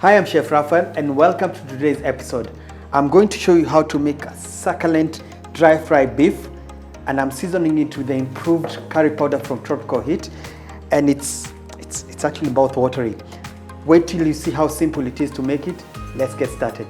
Hi, I'm Chef Raphael and welcome to today's episode. I'm going to show you how to make a succulent dry fried beef, and I'm seasoning it with the improved curry powder from Tropical Heat, and it's actually mouth watery. Wait till you see how simple it is to make it. Let's get started.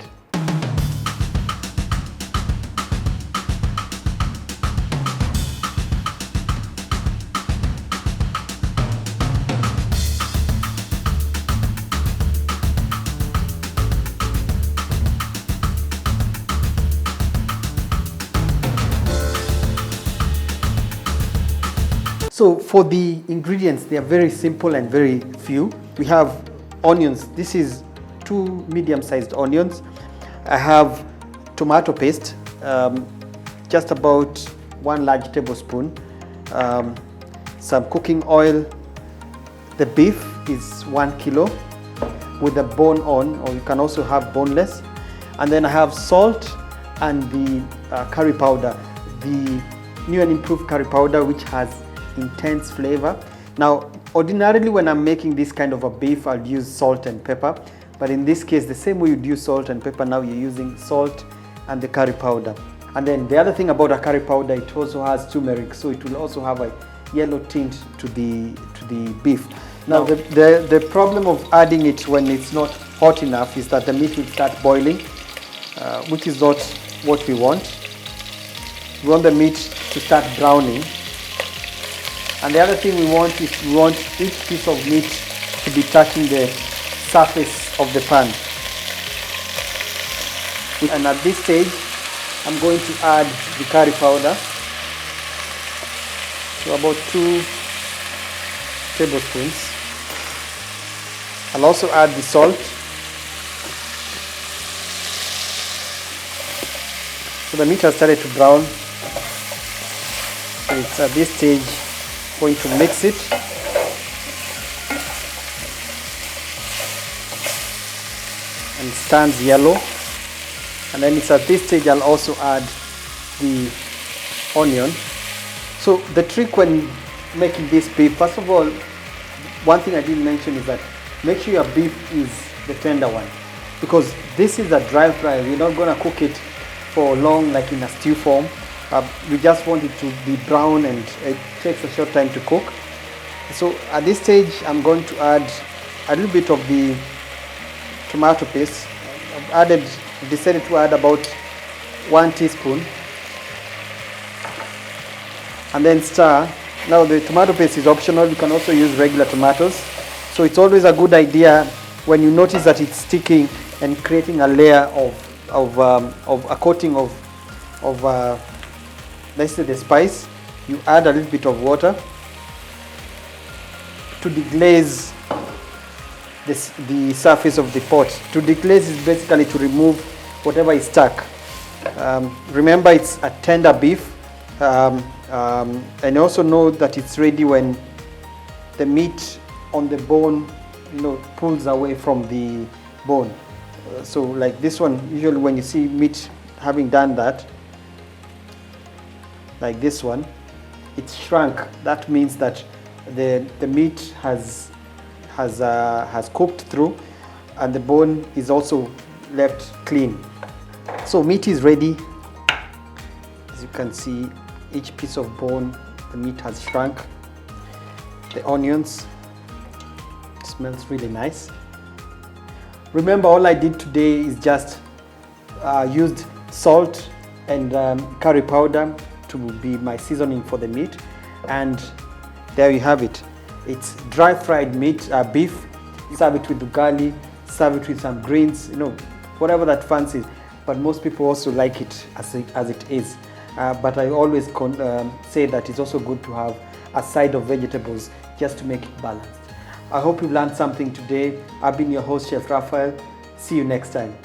So for the ingredients, they are very simple and very few. We have onions. This is 2 medium-sized onions. I have tomato paste, just about 1 large tablespoon. Some cooking oil. The beef is 1 kilo with the bone on, or you can also have boneless. And then I have salt and the curry powder, the new and improved curry powder, which has intense flavor. Now, ordinarily when I'm making this kind of a beef, I'll use salt and pepper, but in this case, the same way you'd use salt and pepper, now you're using salt and the curry powder. And then the other thing about a curry powder, it also has turmeric, so it will also have a yellow tint to the beef. Now, the problem of adding it when it's not hot enough is that the meat will start boiling, which is not what we want. We want the meat to start browning. And the other thing we want is each piece of meat to be touching the surface of the pan. And at this stage, I'm going to add the curry powder. So about 2 tablespoons. I'll also add the salt. So the meat has started to brown. So it's at this stage going to mix it. And it turns yellow. And then it's at this stage I'll also add the onion. So the trick when making this beef, first of all, one thing I didn't mention is that make sure your beef is the tender one, because this is a dry fry. We're not going to cook it for long like in a stew form. We just want it to be brown, and it takes a short time to cook. So at this stage, I'm going to add a little bit of the tomato paste. I've decided to add about 1 teaspoon, and then stir. Now the tomato paste is optional. You can also use regular tomatoes. So it's always a good idea when you notice that it's sticking and creating a layer of a coating of let's say the spice, you add a little bit of water to deglaze the surface of the pot. To deglaze is basically to remove whatever is stuck. Remember, it's a tender beef, and also know that it's ready when the meat on the bone, pulls away from the bone. So like this one, usually when you see meat having done that, like this one, it's shrunk. That means that the meat has cooked through, and the bone is also left clean. So meat is ready. As you can see, each piece of bone, the meat has shrunk. The onions, it smells really nice. Remember, all I did today is just used salt and curry powder to be my seasoning for the meat, and there you have it. It's dry fried meat, beef. Serve it with ugali, serve it with some greens, whatever that fancies. But most people also like it as it is. But I always say that it's also good to have a side of vegetables just to make it balanced. I hope you've learned something today. I've been your host, Chef Raphael. See you next time.